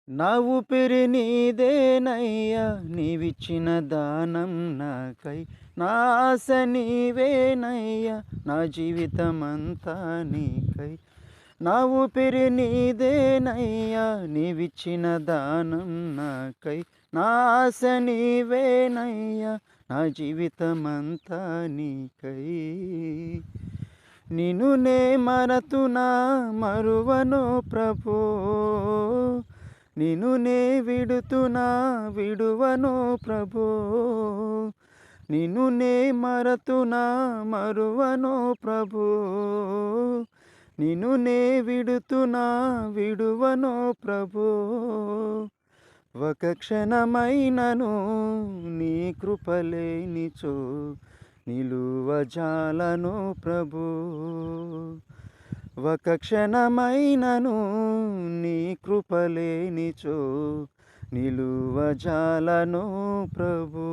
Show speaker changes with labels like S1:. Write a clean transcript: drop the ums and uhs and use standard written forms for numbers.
S1: నా ఊపిరి నీదేనయ్యా నీవిచ్చిన దానం నాకై. నా ఆశ నీవేనయ్యా నా జీవితమంతా నీకై. నా ఊపిరి నీదేనయ్యా నీవిచ్చిన దానం నాకై. నా ఆశ నీవేనయ్యా నా జీవితమంతా నీకై. నిన్ను నే మరతునా మరువను ప్రభో, నిన్ను నే విడుతునా విడువను ప్రభో. నిన్ను నే మరతునా మరువను ప్రభో, నిన్ను నే విడుతునా విడువను ప్రభో. ఒక క్షణమైనను నీ కృపలేనిచో నిలువజాలను ప్రభు. ఒక క్షణమైనను నీ కృపలేనిచో నిలువజాలను ప్రభు.